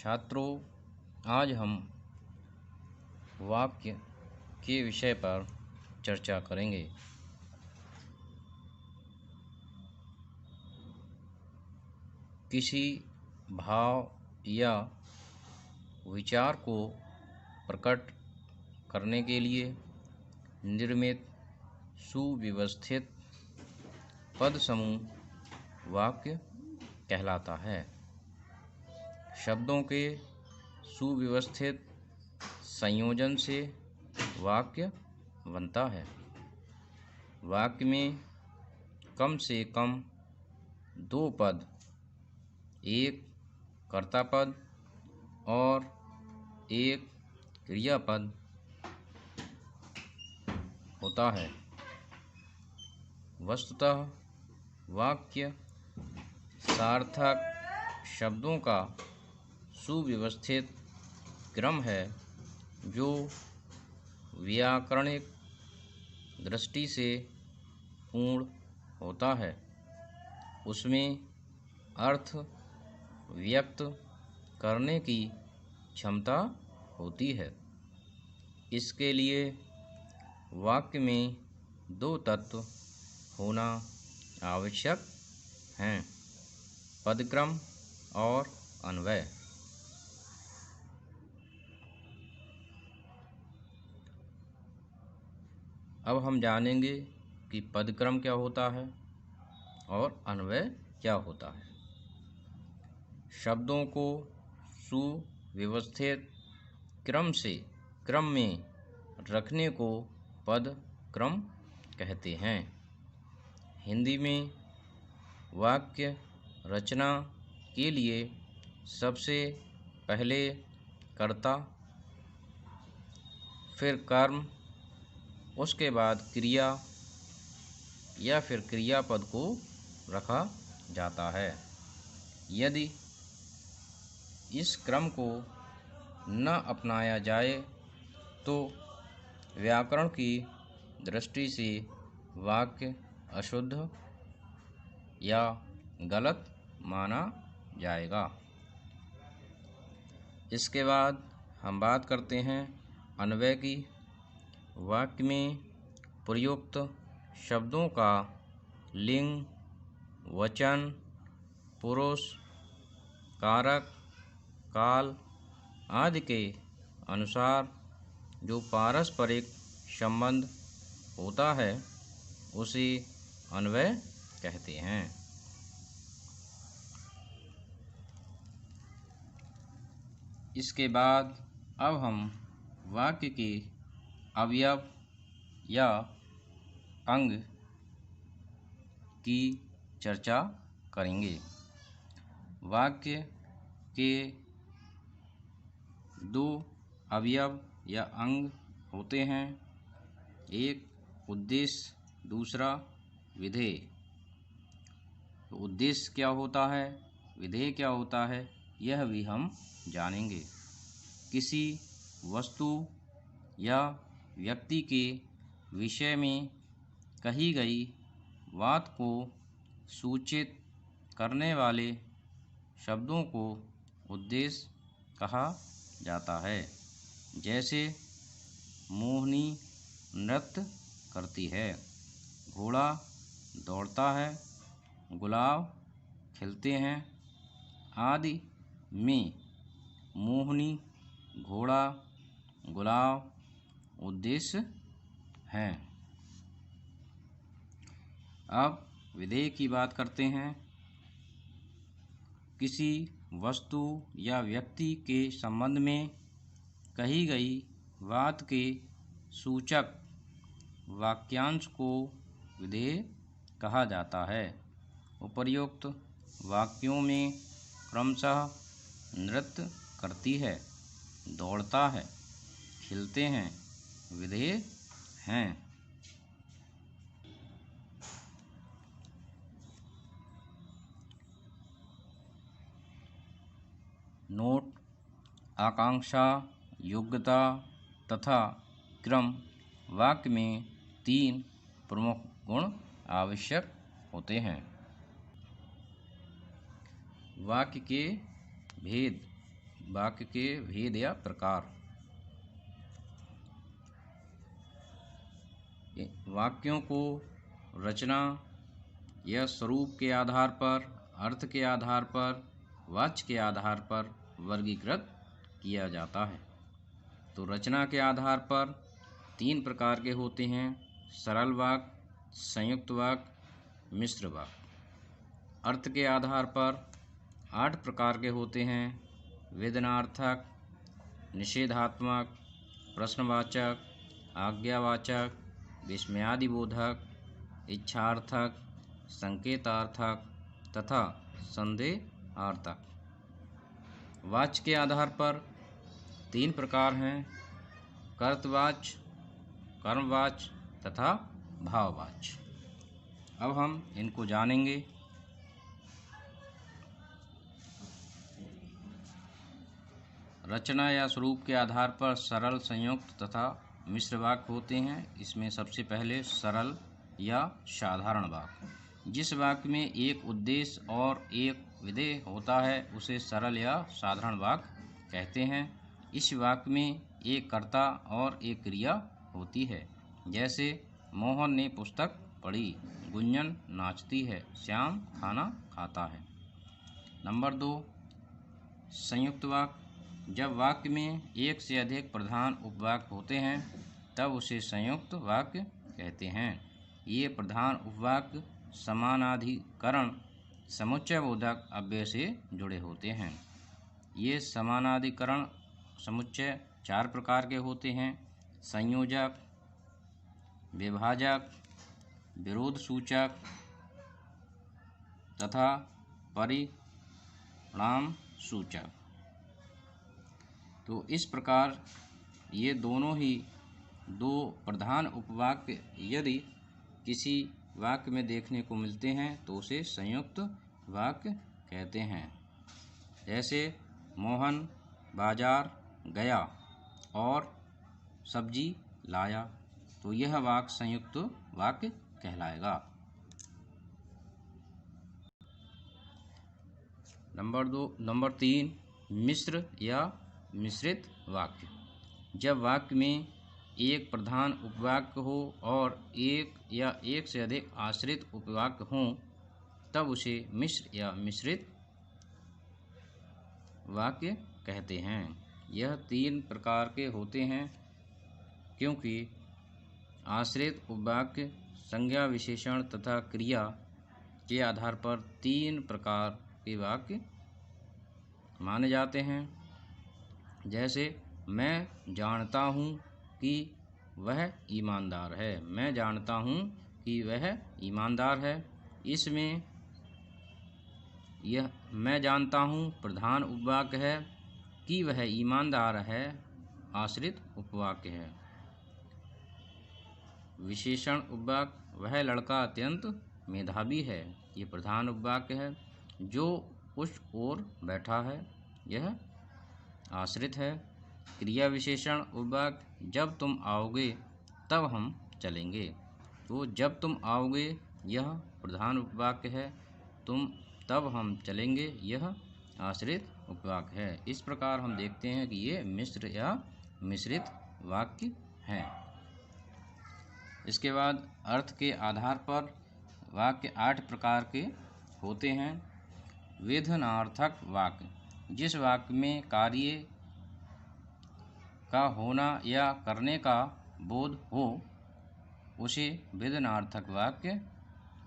छात्रों, आज हम वाक्य के विषय पर चर्चा करेंगे। किसी भाव या विचार को प्रकट करने के लिए निर्मित सुव्यवस्थित पद समूह वाक्य कहलाता है। शब्दों के सुव्यवस्थित संयोजन से वाक्य बनता है। वाक्य में कम से कम दो पद, एक कर्ता पद और एक क्रियापद होता है। वस्तुतः वाक्य सार्थक शब्दों का सुव्यवस्थित क्रम है जो व्याकरणिक दृष्टि से पूर्ण होता है। उसमें अर्थ व्यक्त करने की क्षमता होती है। इसके लिए वाक्य में दो तत्व होना आवश्यक हैं, पदक्रम और अन्वय। अब हम जानेंगे कि पदक्रम क्या होता है और अन्वय क्या होता है। शब्दों को सुव्यवस्थित क्रम में रखने को पदक्रम कहते हैं। हिंदी में वाक्य रचना के लिए सबसे पहले कर्ता, फिर कर्म, उसके बाद क्रिया या फिर क्रियापद को रखा जाता है। यदि इस क्रम को न अपनाया जाए तो व्याकरण की दृष्टि से वाक्य अशुद्ध या गलत माना जाएगा। इसके बाद हम बात करते हैं अन्वय की। वाक्य में प्रयुक्त शब्दों का लिंग, वचन, पुरुष, कारक, काल आदि के अनुसार जो पारस्परिक संबंध होता है उसे अन्वय कहते हैं। इसके बाद अब हम वाक्य के अवयव या अंग की चर्चा करेंगे। वाक्य के दो अवयव या अंग होते हैं, एक उद्देश्य, दूसरा विधेय। तो उद्देश्य क्या होता है, विधेय क्या होता है, यह भी हम जानेंगे। किसी वस्तु या व्यक्ति के विषय में कही गई बात को सूचित करने वाले शब्दों को उद्देश्य कहा जाता है। जैसे मोहिनी नृत्य करती है, घोड़ा दौड़ता है, गुलाब खिलते हैं आदि में मोहिनी, घोड़ा, गुलाब उद्देश्य हैं। अब विधेय की बात करते हैं। किसी वस्तु या व्यक्ति के संबंध में कही गई बात के सूचक वाक्यांश को विधेय कहा जाता है। उपर्युक्त वाक्यों में क्रमशः नृत्य करती है, दौड़ता है, खिलते हैं विधेय हैं। नोट: आकांक्षा, योग्यता तथा क्रम वाक्य में तीन प्रमुख गुण आवश्यक होते हैं। वाक्य के भेद वाक्य के भेद या प्रकार। वाक्यों को रचना या स्वरूप के आधार पर, अर्थ के आधार पर, वाच्य के आधार पर वर्गीकृत किया जाता है। तो रचना के आधार पर 3 प्रकार के होते हैं: सरल वाक्य, संयुक्त वाक्य, मिश्र वाक्य। अर्थ के आधार पर 8 प्रकार के होते हैं: वेदनार्थक, निषेधात्मक, प्रश्नवाचक, आज्ञावाचक, विस्मयादिबोधक, इच्छार्थक, संकेतार्थक तथा संदेहार्थक। वाच्य के आधार पर 3 प्रकार हैं: कर्तवाच्य, कर्मवाच्य तथा भाववाच्य। अब हम इनको जानेंगे। रचना या स्वरूप के आधार पर सरल, संयुक्त तथा मिश्र वाक्य होते हैं। इसमें सबसे पहले सरल या साधारण वाक्य। जिस वाक्य में एक उद्देश्य और एक विधेय होता है उसे सरल या साधारण वाक्य कहते हैं। इस वाक्य में एक कर्ता और एक क्रिया होती है। जैसे मोहन ने पुस्तक पढ़ी, गुंजन नाचती है, श्याम खाना खाता है। नंबर 2, संयुक्त वाक्य। जब वाक्य में एक से अधिक प्रधान उपवाक्य होते हैं तब उसे संयुक्त वाक्य कहते हैं। ये प्रधान उपवाक्य समानाधिकरण समुच्चयबोधक अव्यय से जुड़े होते हैं। ये समानाधिकरण समुच्चय 4 प्रकार के होते हैं: संयोजक, विभाजक, विरोध सूचक तथा परिणाम सूचक। तो इस प्रकार ये दोनों ही 2 प्रधान उपवाक्य यदि किसी वाक्य में देखने को मिलते हैं तो उसे संयुक्त वाक्य कहते हैं। जैसे मोहन बाजार गया और सब्जी लाया, तो यह वाक्य संयुक्त वाक्य कहलाएगा। नंबर 3, मिश्र या मिश्रित वाक्य। जब वाक्य में एक प्रधान उपवाक्य हो और एक या एक से अधिक आश्रित उपवाक्य हों तब उसे मिश्र या मिश्रित वाक्य कहते हैं। यह 3 प्रकार के होते हैं क्योंकि आश्रित उपवाक्य संज्ञा, विशेषण तथा क्रिया के आधार पर 3 प्रकार के वाक्य माने जाते हैं। जैसे मैं जानता हूँ कि वह ईमानदार है। मैं जानता हूँ कि वह ईमानदार है। इसमें यह मैं जानता हूँ प्रधान उपवाक्य है, कि वह ईमानदार है आश्रित उपवाक्य है। विशेषण उपवाक्य वह लड़का अत्यंत मेधावी है, ये प्रधान उपवाक्य है। जो उस ओर बैठा है, यह आश्रित है। क्रिया विशेषण उपवाक्य जब तुम आओगे तब हम चलेंगे, तो जब तुम आओगे यह प्रधान उपवाक्य है, तुम तब हम चलेंगे यह आश्रित उपवाक्य है। इस प्रकार हम देखते हैं कि ये मिश्र या मिश्रित वाक्य हैं। इसके बाद अर्थ के आधार पर वाक्य 8 प्रकार के होते हैं। वेदनार्थक वाक्य। जिस वाक्य में कार्य का होना या करने का बोध हो उसे वेदनार्थक वाक्य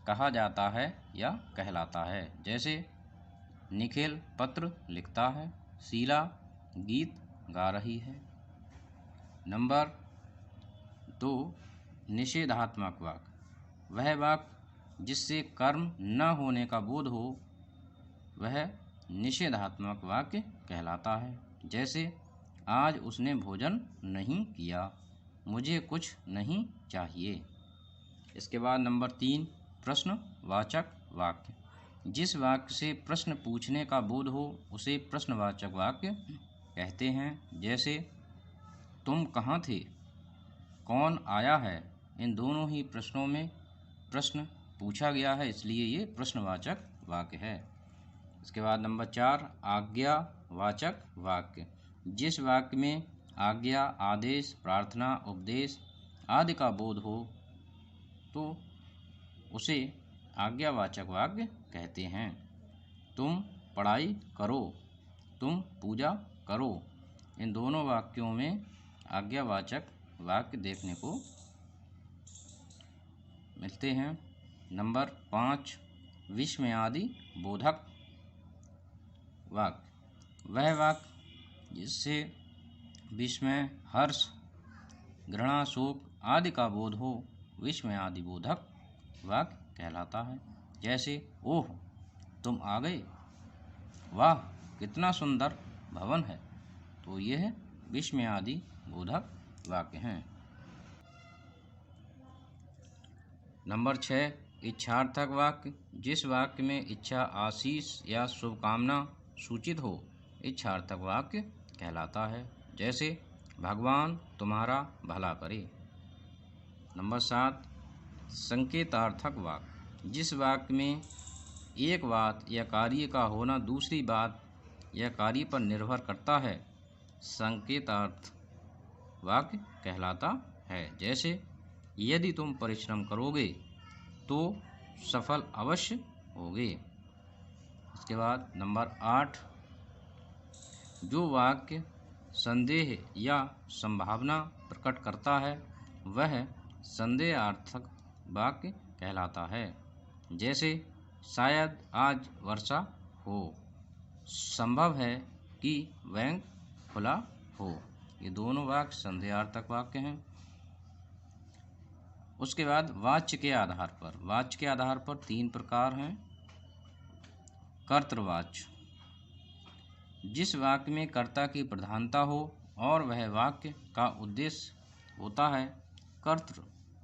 कहा जाता है या कहलाता है। जैसे निखिल पत्र लिखता है, शीला गीत गा रही है। नंबर 2, निषेधात्मक वाक्य। वह वाक्य जिससे कर्म न होने का बोध हो वह निषेधात्मक वाक्य कहलाता है। जैसे आज उसने भोजन नहीं किया, मुझे कुछ नहीं चाहिए। इसके बाद नंबर 3, प्रश्नवाचक वाक्य। जिस वाक्य से प्रश्न पूछने का बोध हो उसे प्रश्नवाचक वाक्य कहते हैं। जैसे तुम कहाँ थे, कौन आया है। इन दोनों ही प्रश्नों में प्रश्न पूछा गया है, इसलिए ये प्रश्नवाचक वाक्य है। इसके बाद नंबर 4 आज्ञावाचक वाक्य। जिस वाक्य में आज्ञा, आदेश, प्रार्थना, उपदेश आदि का बोध हो तो उसे आज्ञावाचक वाक्य कहते हैं। तुम पढ़ाई करो, तुम पूजा करो, इन दोनों वाक्यों में आज्ञावाचक वाक्य देखने को मिलते हैं। नंबर 5 विस्मयादि बोधक वाक्य। वह वाक्य जिससे विस्मय, हर्ष, घृणा, शोक आदि का बोध हो विस्मयादि बोधक वाक्य कहलाता है। जैसे ओह तुम आ गए, वाह कितना सुंदर भवन है, तो यह विस्मयादि बोधक वाक्य हैं। नंबर 6 इच्छार्थक वाक्य। जिस वाक्य में इच्छा, आशीष या शुभकामना सूचित हो इच्छार्थक वाक्य कहलाता है। जैसे भगवान तुम्हारा भला करे। नंबर 7 संकेतार्थक वाक्य। जिस वाक्य में एक बात या कार्य का होना दूसरी बात या कार्य पर निर्भर करता है संकेतार्थ वाक्य कहलाता है। जैसे यदि तुम परिश्रम करोगे तो सफल अवश्य होगे। इसके बाद नंबर 8 जो वाक्य संदेह या संभावना प्रकट करता है वह संदेहार्थक वाक्य कहलाता है। जैसे शायद आज वर्षा हो, संभव है कि बैंक खुला हो, ये दोनों वाक्य संदेहार्थक वाक्य हैं। उसके बाद वाच्य के आधार पर। वाच्य के आधार पर 3 प्रकार हैं। कर्तृवाच्य। जिस वाक्य में कर्ता की प्रधानता हो और वह वाक्य का उद्देश्य होता है कर्तृ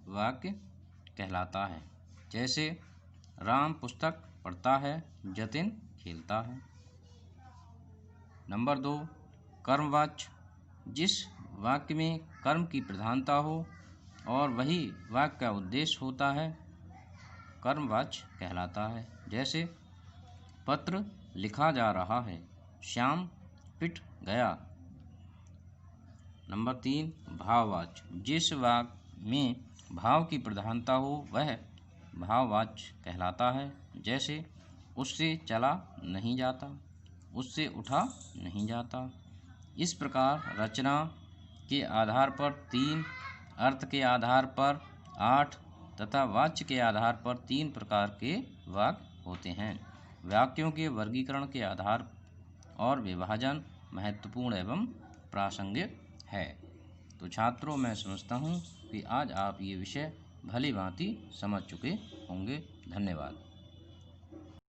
वाक्य कहलाता है। जैसे राम पुस्तक पढ़ता है, जतिन खेलता है। नंबर 2 कर्मवाच्य। जिस वाक्य में कर्म की प्रधानता हो और वही वाक्य का उद्देश्य होता है कर्मवाच्य कहलाता है। जैसे पत्र लिखा जा रहा है, श्याम पिट गया। नंबर 3 भाववाच्य। जिस वाक्य में भाव की प्रधानता हो वह भाववाच्य कहलाता है। जैसे उससे चला नहीं जाता, उससे उठा नहीं जाता। इस प्रकार रचना के आधार पर 3, अर्थ के आधार पर 8 तथा वाच्य के आधार पर 3 प्रकार के वाक्य होते हैं। वाक्यों के वर्गीकरण के आधार और विभाजन महत्वपूर्ण एवं प्रासंगिक है। तो छात्रों, मैं समझता हूँ कि आज आप ये विषय भली भांति समझ चुके होंगे। धन्यवाद।